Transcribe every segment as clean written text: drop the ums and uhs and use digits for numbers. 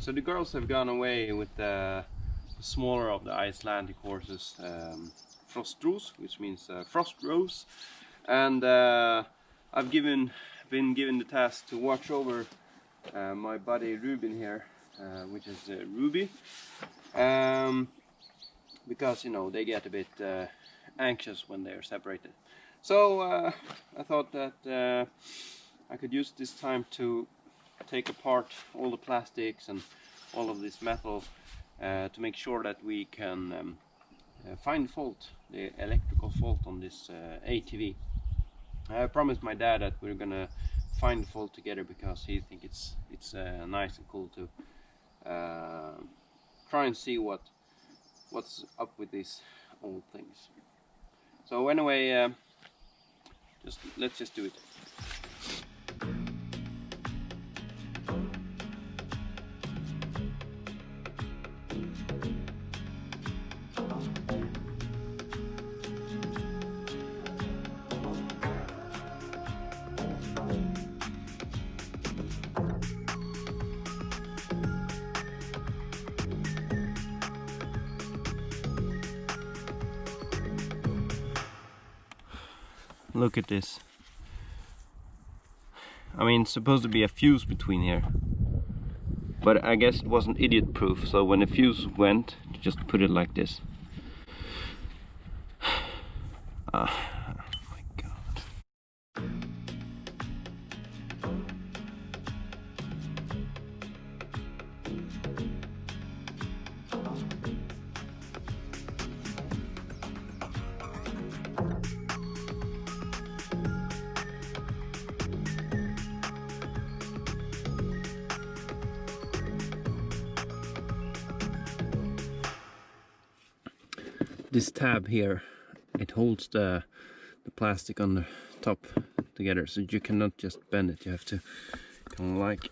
So the girls have gone away with the smaller of the Icelandic horses, Frostrose, which means frost rose, and I've been given the task to watch over my buddy Ruben here, which is Ruby, because you know they get a bit anxious when they're separated. So I thought that I could use this time to take apart all the plastics and all of this metal to make sure that we can find fault, the electrical fault on this ATV. I promised my dad that we're gonna find the fault together because he thinks it's nice and cool to try and see what's up with these old things. So anyway, let's just do it. Look at this. I mean, it's supposed to be a fuse between here, but I guess it wasn't idiot proof, so when the fuse went, just put it like this. Oh my god. This tab here, it holds the plastic on the top together, so you cannot just bend it. You have to kind of like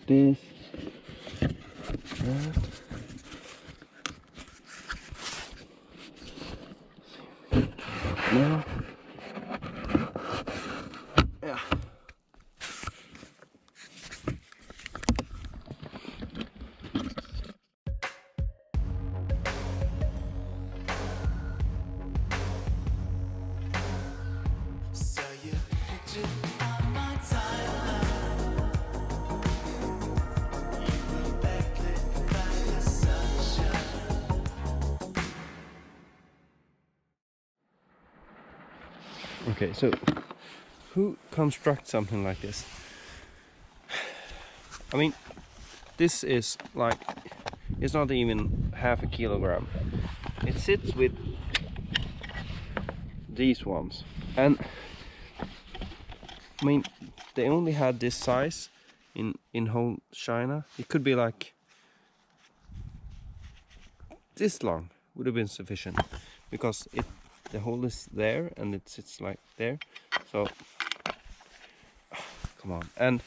this, that. Now, yeah. Okay, so who constructs something like this? I mean, this is like, it's not even half a kilogram. It sits with these ones, and I mean, they only had this size in whole China. It could be like this long would have been sufficient, because the hole is there and it sits like there. So come on. And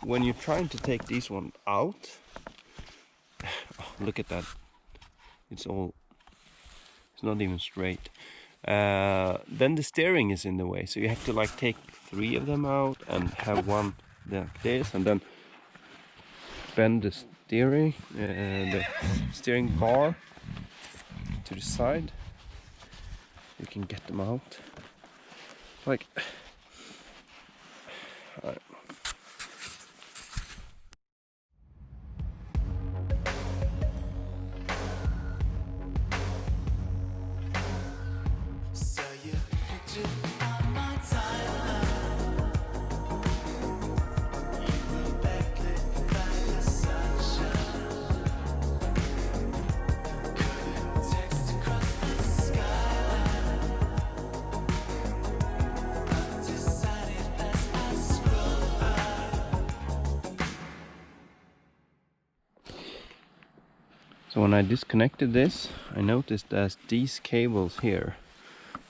when you're trying to take these one out, oh, look at that, it's not even straight. Then the steering is in the way, so you have to like take 3 of them out and have one like this, and then bend the steering bar to the side. You can get them out like So when I disconnected this, I noticed that these cables here,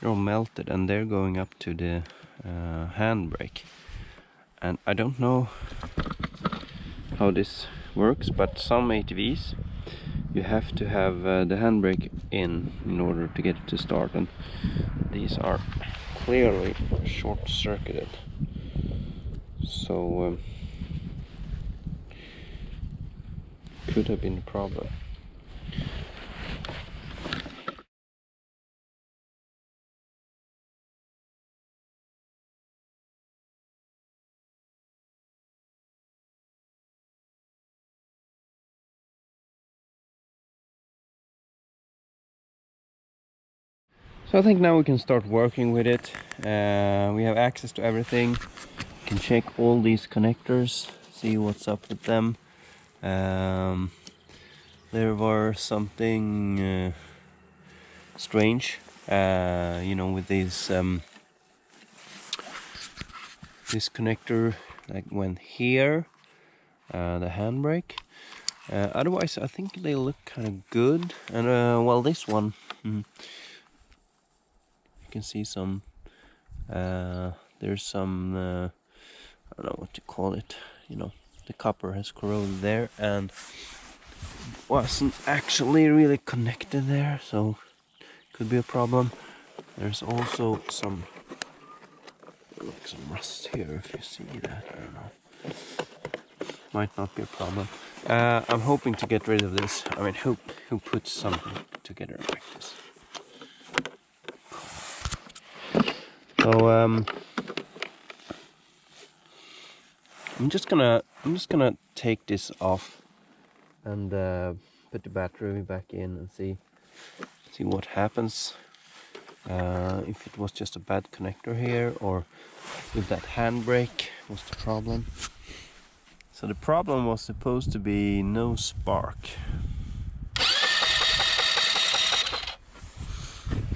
they're all melted and they're going up to the handbrake. And I don't know how this works, but some ATVs you have to have the handbrake in order to get it to start, and these are clearly short-circuited. So could have been a problem. So I think now we can start working with it. We have access to everything. We can check all these connectors, see what's up with them. There were something strange, you know, with these this connector like went here, the handbrake. Otherwise, I think they look kind of good. And well, this one. You can see some, there's some, I don't know what to call it, you know, the copper has corroded there and wasn't actually really connected there, so could be a problem. There's also some, like some rust here, if you see that, I don't know. Might not be a problem. I'm hoping to get rid of this. I mean, who puts something together like this? So I'm just gonna take this off and put the battery back in and see what happens. If it was just a bad connector here, or if that handbrake was the problem. So the problem was supposed to be no spark.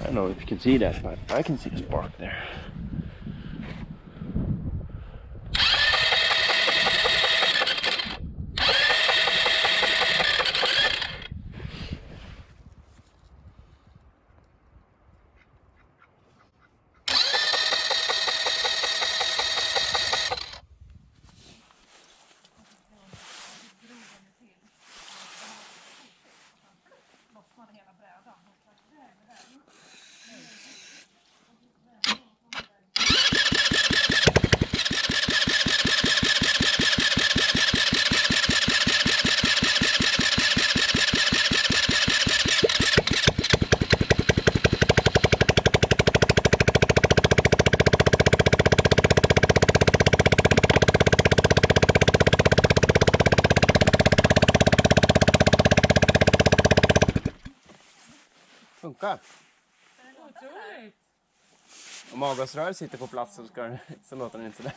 I don't know if you can see that, but I can see the spark there. Funkar. Otroligt! Om avgasrör sitter på plats så låter den inte sådär.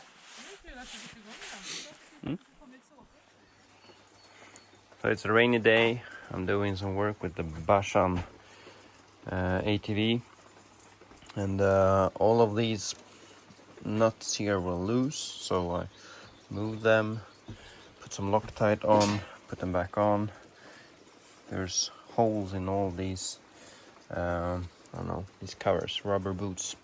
So it's a rainy day. I'm doing some work with the Bashan ATV, and all of these nuts here were loose, so I moved them, put some loctite on, put them back on. There's holes in all these I don't know, these covers, rubber boots,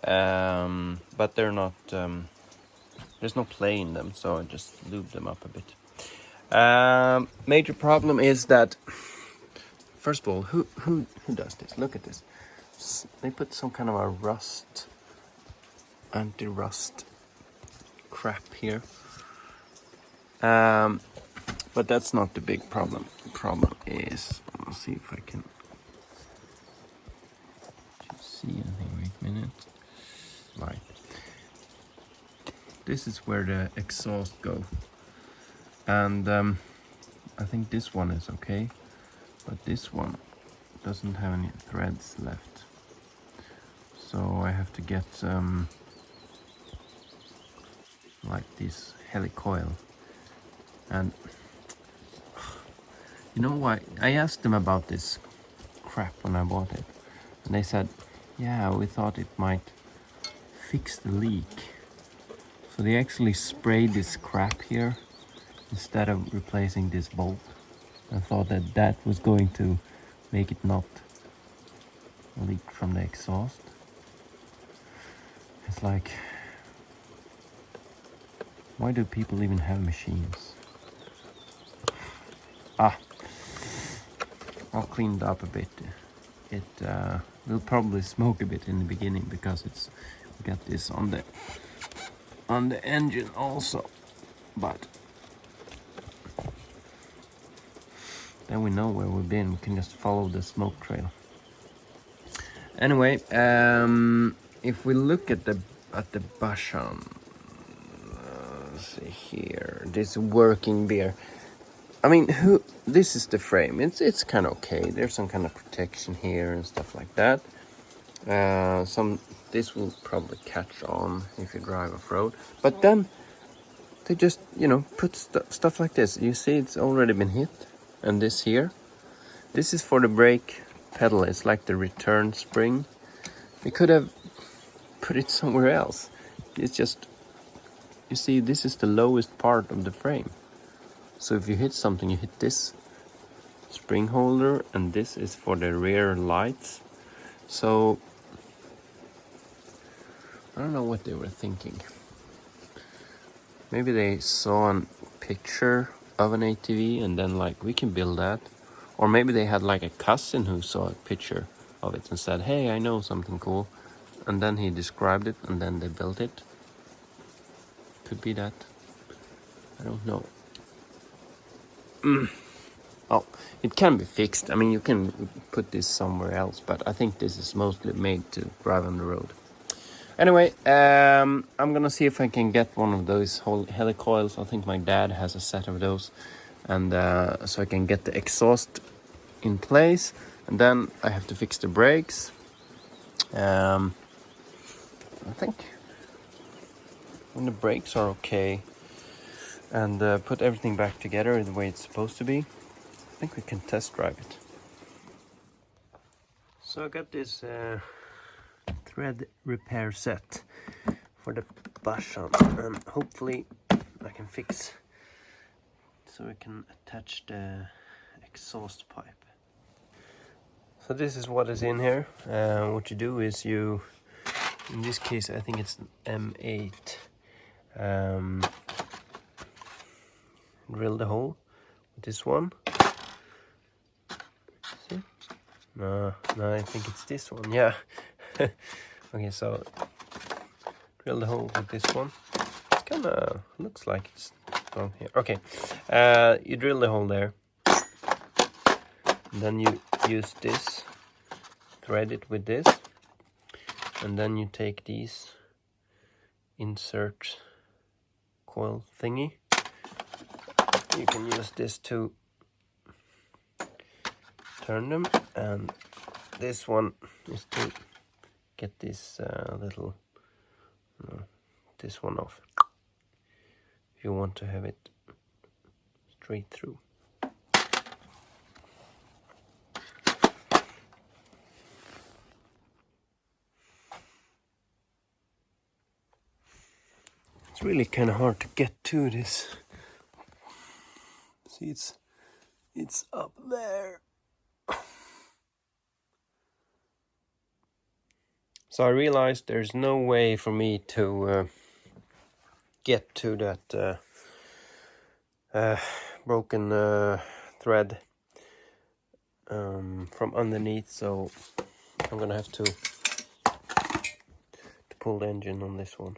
but they're not, there's no play in them, so I just lubed them up a bit. Major problem is that, first of all, who does this? Look at this. They put some kind of a rust, anti-rust crap here. But that's not the big problem. The problem is, let's see if I can see anything. Wait a minute. Right. This is where the exhaust go, and I think this one is okay, but this one doesn't have any threads left, so I have to get like this helicoil. And you know why? I asked them about this crap when I bought it, and they said, yeah, we thought it might fix the leak. So they actually sprayed this crap here instead of replacing this bolt. I thought that that was going to make it not leak from the exhaust. It's like, why do people even have machines? I'll clean it up a bit. It will probably smoke a bit in the beginning because we got this on the on the engine also, but then we know where we've been. We can just follow the smoke trail. Anyway, if we look at the Bashan, let's see here, this working beer. I mean, this is the frame. It's kind of okay. There's some kind of protection here and stuff like that. This will probably catch on if you drive off-road. But then they just, put stuff like this. You see, it's already been hit. And this here, this is for the brake pedal. It's like the return spring. They could have put it somewhere else. It's just, you see, this is the lowest part of the frame. So if you hit something, you hit this spring holder, and this is for the rear lights. So I don't know what they were thinking. Maybe they saw a picture of an ATV and then like, we can build that. Or maybe they had like a cousin who saw a picture of it and said, hey, I know something cool. And then he described it and then they built it. Could be that. I don't know. Oh, it can be fixed. I mean, you can put this somewhere else, but I think this is mostly made to drive on the road. Anyway, I'm gonna see if I can get one of those whole helicoils. I think my dad has a set of those, and so I can get the exhaust in place, and then I have to fix the brakes. I think when the brakes are okay, and put everything back together the way it's supposed to be, I think we can test drive it. So I got this thread repair set for the Bashan, and hopefully I can fix so we can attach the exhaust pipe. So this is what is in here. What you do is you, in this case I think it's an M8, drill the hole with this one. See? No, I think it's this one. Yeah. Okay, so drill the hole with this one. It kind of looks like it's down here. Okay, you drill the hole there. And then you use this, thread it with this, and then you take these insert coil thingy. You can use this to turn them, and this one is to get this this one off if you want to have it straight through. It's really kind of hard to get to this. See, it's up there. So I realized there's no way for me to get to that broken thread from underneath, so I'm gonna have to pull the engine on this one.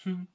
Okay.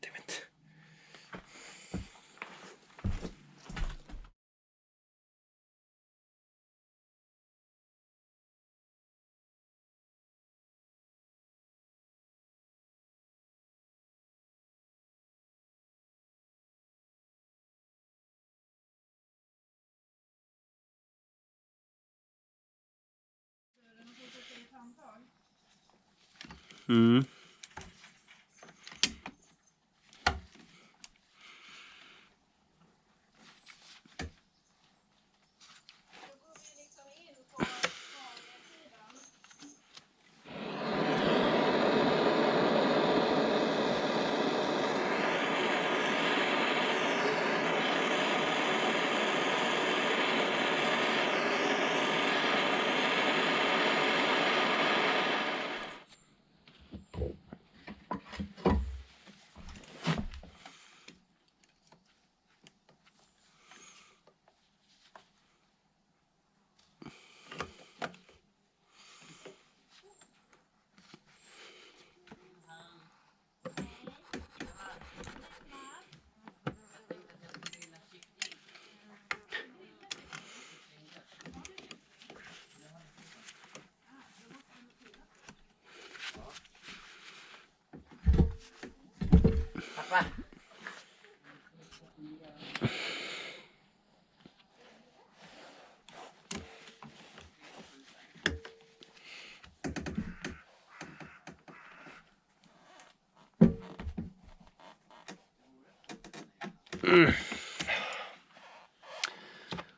Damn it. Mm.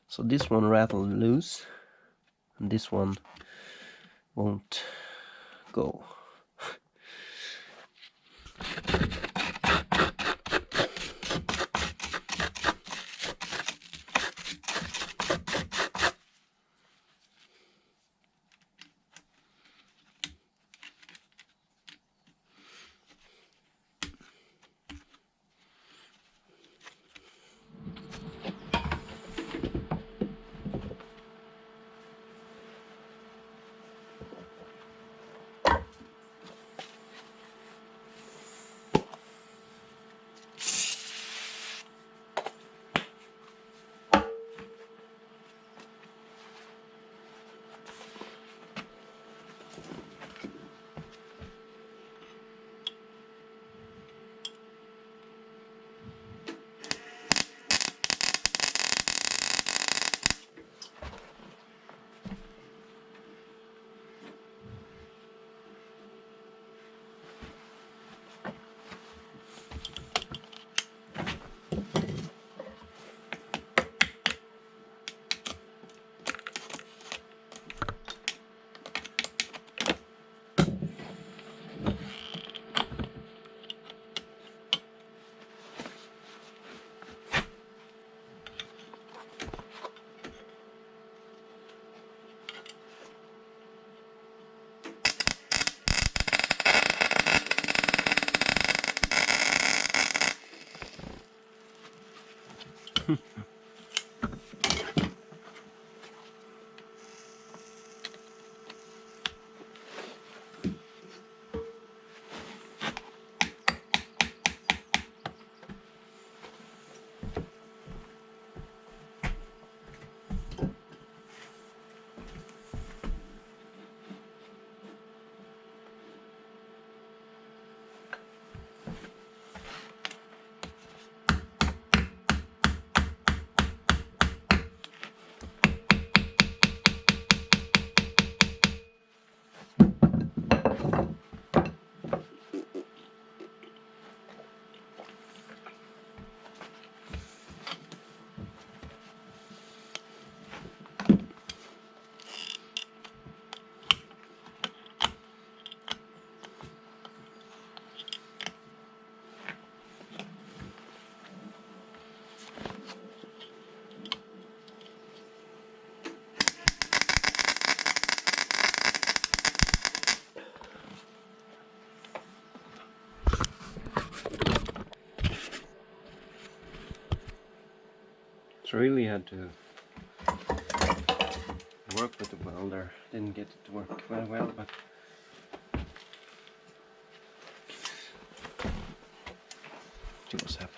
So this one rattled loose, and this one won't go. Really had to work with the welder. Didn't get it to work very well, but see what's happened.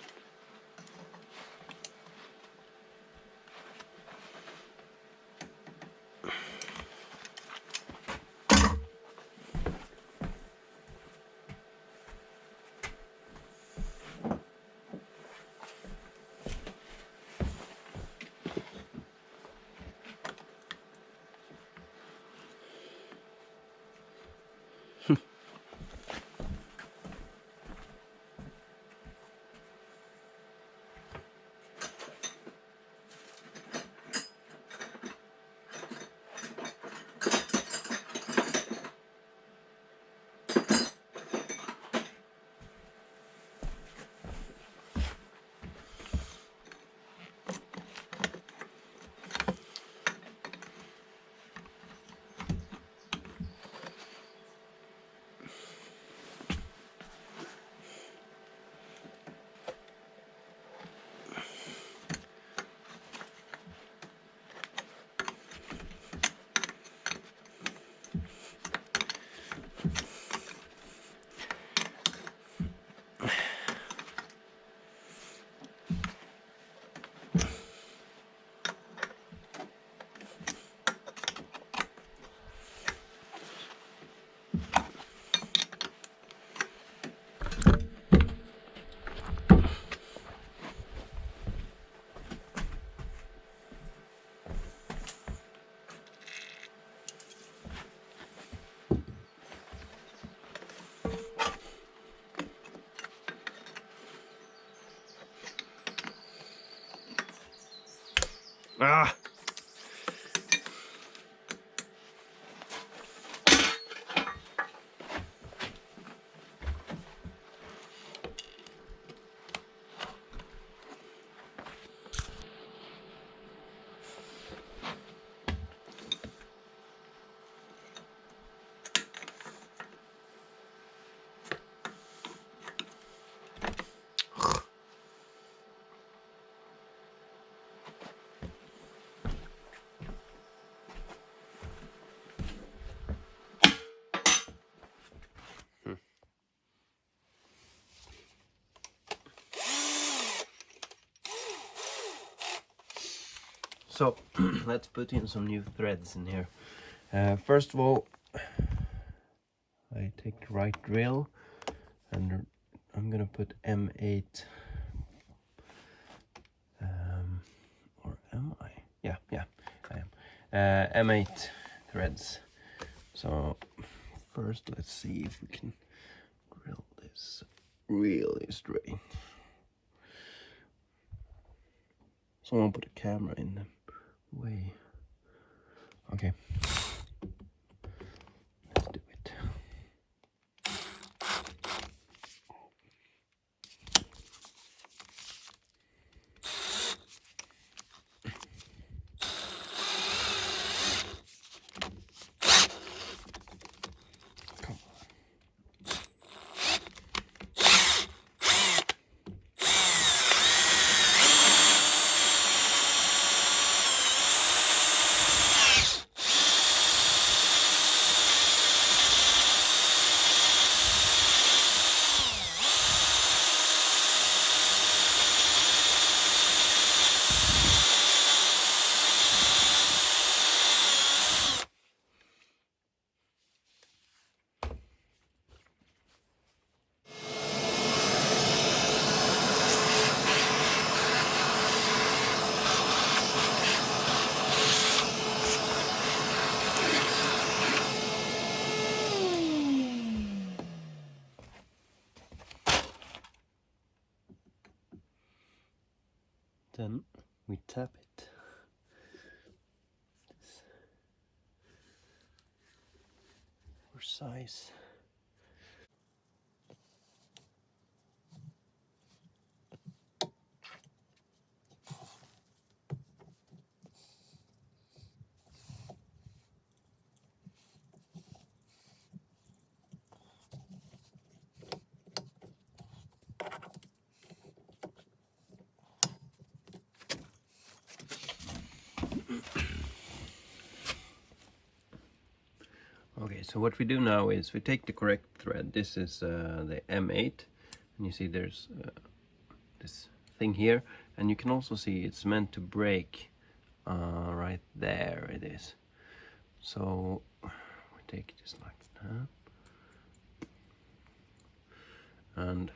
Ah! So let's put in some new threads in here. First of all, I take the right drill and I'm gonna put M8, or am I? Yeah, I am. M8 threads. So first let's see if we can drill this really straight. Someone put a camera in the way. Okay. Let's do it. Come on. then we tap it. For size. Okay, so what we do now is we take the correct thread. This is the M8, and you see there's this thing here, and you can also see it's meant to break right there. It is. So we take this like that, and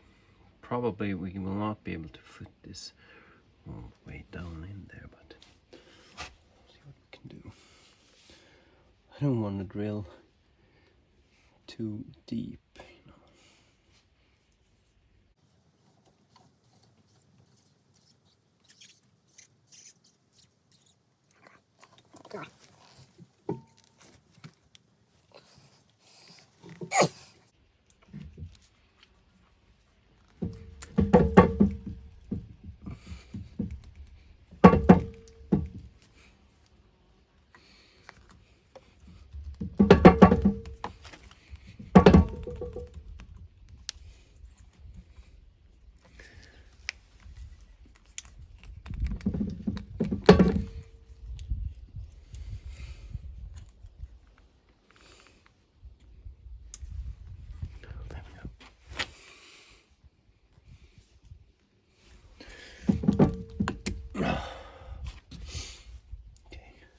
probably we will not be able to fit this all the way down in there, but see what we can do. I don't want to drill too deep, you know.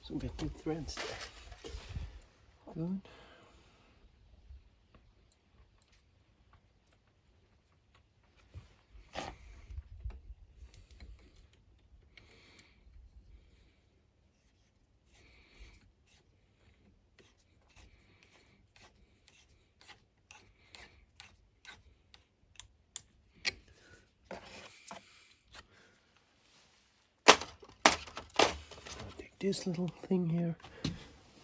So we get two threads there. Good. I'll take this little thing here.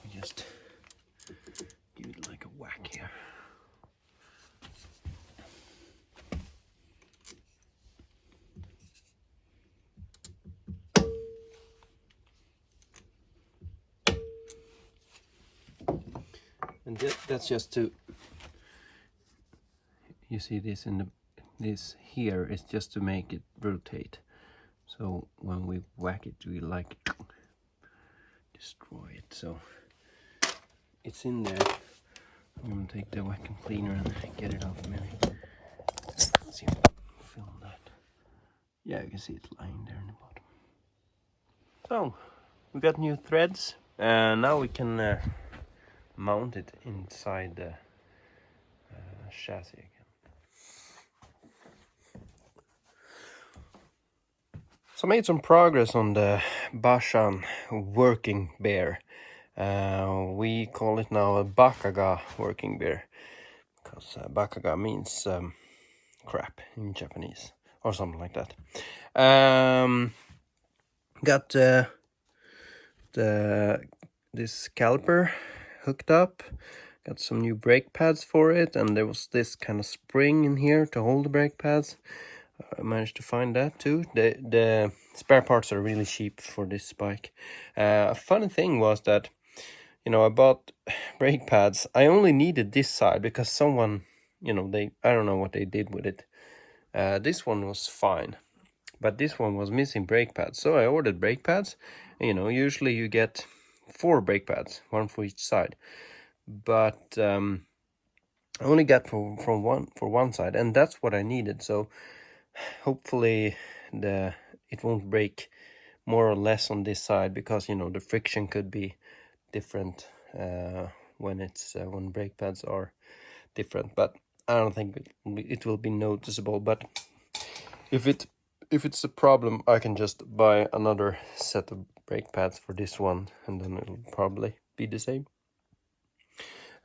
We just give it like a whack here. And that's just to, you see this in the, this here is just to make it rotate. So when we whack it, we like destroy it. So it's in there. I'm gonna take the vacuum cleaner and get it off maybe. Let's see if I can film that. Yeah, you can see it lying there in the bottom. So we got new threads, and now we can mount it inside the chassis again. So I made some progress on the Bashan working bear. We call it now a Bakaga working bear, because Bakaga means crap in Japanese or something like that. Got this caliper hooked up, got some new brake pads for it, and there was this kind of spring in here to hold the brake pads. I managed to find that too. The spare parts are really cheap for this bike. A funny thing was that, you know, I bought brake pads. I only needed this side because someone, you know, I don't know what they did with it. This one was fine, but this one was missing brake pads. So I ordered brake pads. You know, usually you get 4 brake pads, one for each side. But I only got for one side, and that's what I needed. So hopefully it won't break more or less on this side, because, you know, the friction could be different when brake pads are different. But I don't think it will be noticeable. But if it's a problem, I can just buy another set of brake pads for this one, and then it'll probably be the same.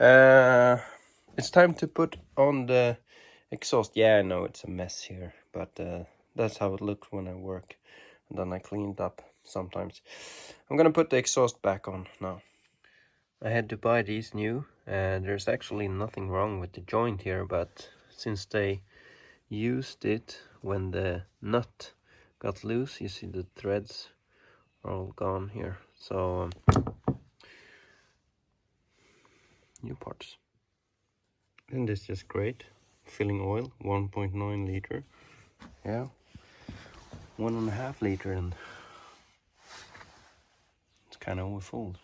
It's time to put on the exhaust. Yeah, I know it's a mess here, but that's how it looks when I work. and then I clean it up sometimes. I'm gonna put the exhaust back on now. I had to buy these new, and there's actually nothing wrong with the joint here, but since they used it when the nut got loose, you see the threads are all gone here, so new parts. And this is great. Filling oil, 1.9 liter. Yeah, 1.5 liter, and it's kind of overfull.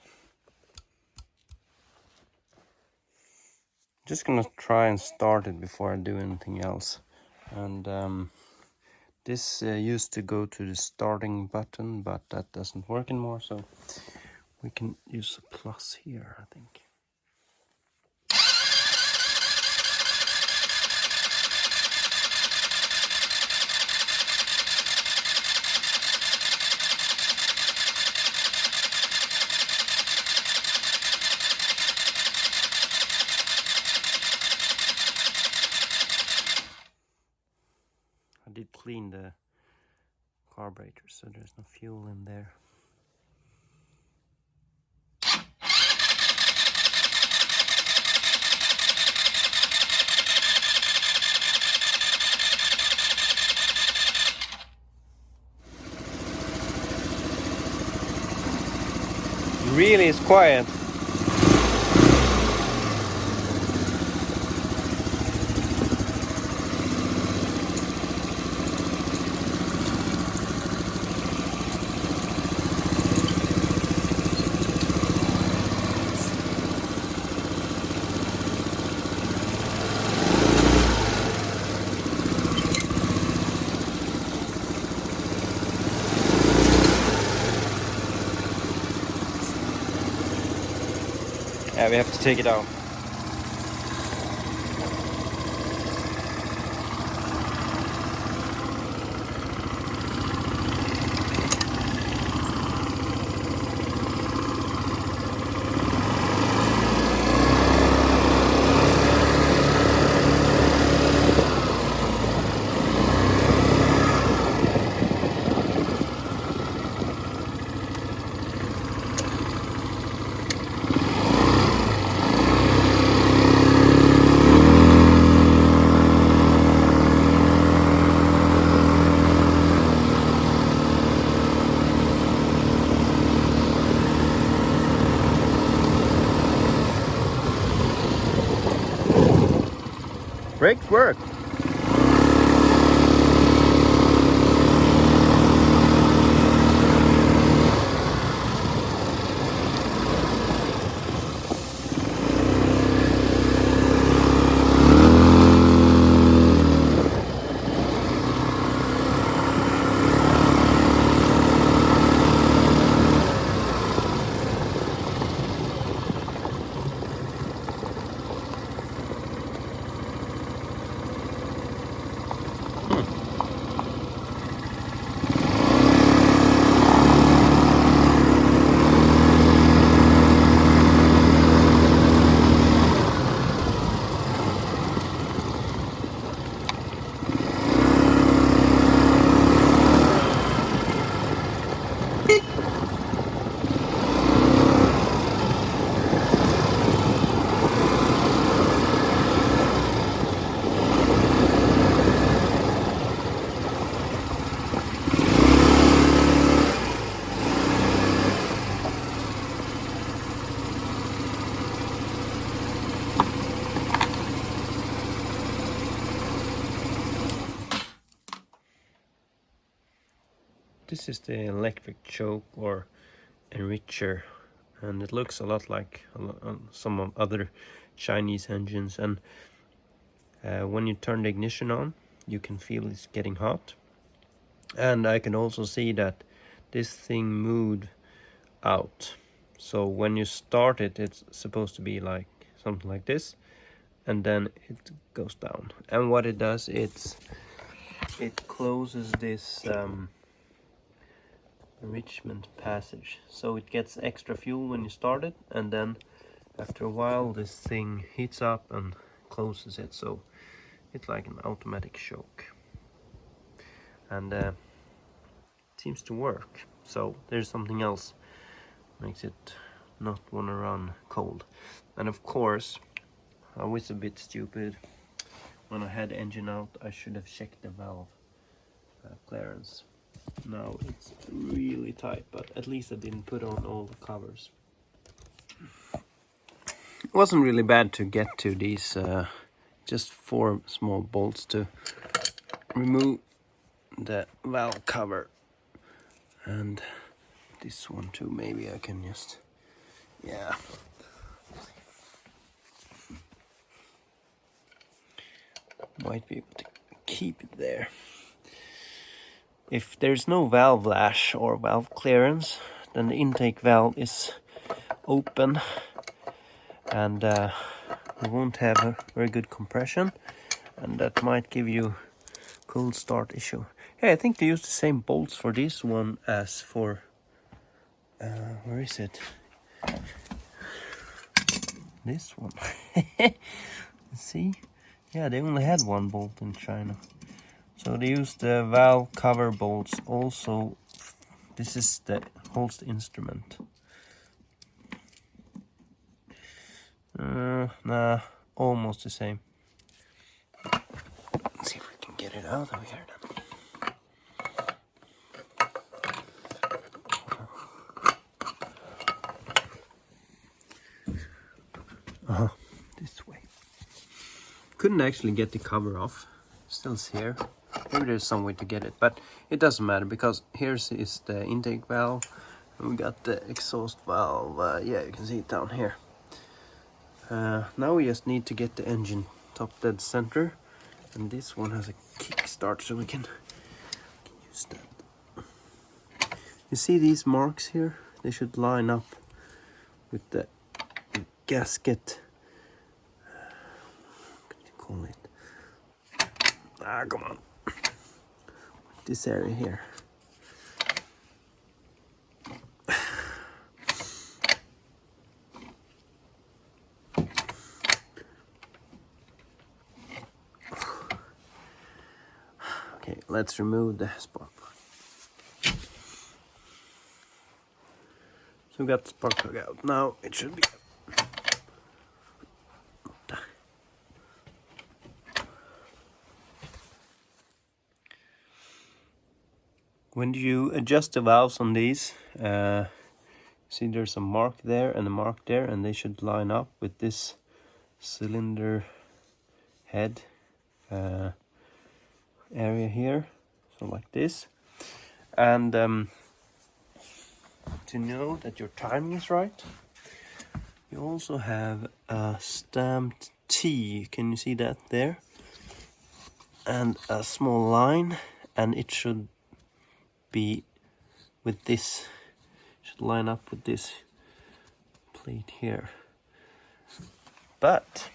Just gonna try and start it before I do anything else. And this used to go to the starting button, but that doesn't work anymore, so we can use a plus here, I think. I did clean the carburetor, so there's no fuel in there. Really is quiet. Yeah, we have to take it out. Brakes work. This is the electric choke or enricher, and it looks a lot like some of other Chinese engines, and when you turn the ignition on you can feel it's getting hot, and I can also see that this thing moved out. So when you start it, it's supposed to be like something like this, and then it goes down, and what it does, it closes this enrichment passage, so it gets extra fuel when you start it, and then after a while this thing heats up and closes it, so it's like an automatic choke. And seems to work. So there's something else makes it not want to run cold. And of course, I was a bit stupid. When I had the engine out, I should have checked the valve clearance. Now it's really tight, but at least I didn't put on all the covers. It wasn't really bad to get to these just 4 small bolts to remove the valve cover, and this one too. Maybe I can just, yeah. Might be able to keep it there. If there's no valve lash or valve clearance, then the intake valve is open, and you won't have a very good compression, and that might give you cold start issue. Hey, I think they use the same bolts for this one as for where is it? This one. See? Yeah, they only had 1 bolt in China. So they use the valve cover bolts also. This is the holds the instrument. Nah, almost the same. Let's see if we can get it out of here then. This way. Couldn't actually get the cover off. Still here. Maybe there's some way to get it, but it doesn't matter because here's is the intake valve. And we got the exhaust valve. Yeah, you can see it down here. Now we just need to get the engine top dead center, and this one has a kickstart, so we can use that. You see these marks here? They should line up with the gasket. What do you call it? Come on. This area here. Okay, let's remove the spark plug. So we got the spark plug out. Now it should be. When you adjust the valves on these, see there's a mark there and a mark there, and they should line up with this cylinder head area here, so like this. And to know that your timing is right, you also have a stamped T. Can you see that there? And a small line, and it should be with this, should line up with this plate here. But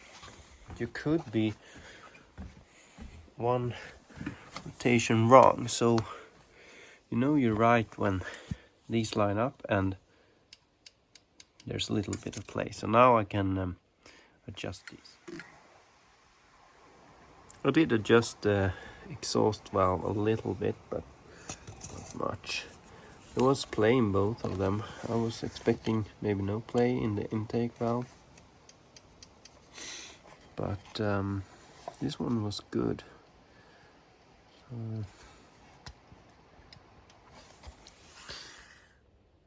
you could be 1 rotation wrong, so you know you're right when these line up and there's a little bit of play. So now I can adjust these. I did adjust the exhaust valve a little bit, but much. There was play in both of them. I was expecting maybe no play in the intake valve, but this one was good.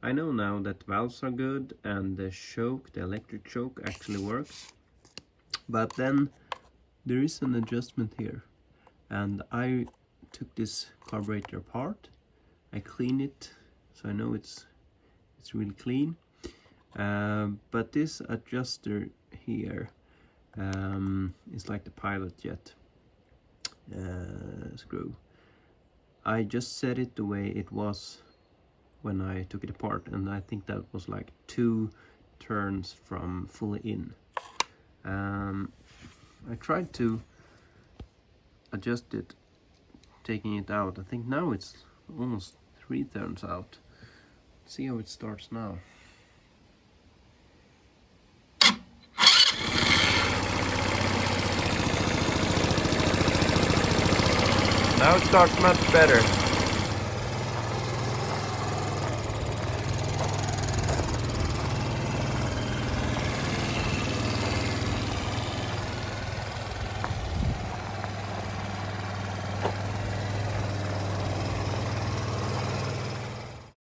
I know now that valves are good and the choke, the electric choke, actually works, but then there is an adjustment here, and I took this carburetor apart. I cleaned it, so I know it's really clean. But this adjuster here is like the pilot jet screw. I just set it the way it was when I took it apart, and I think that was like 2 turns from fully in. I tried to adjust it, taking it out. I think now it's almost 3 turns out. Let's see how it starts now. Now it starts much better.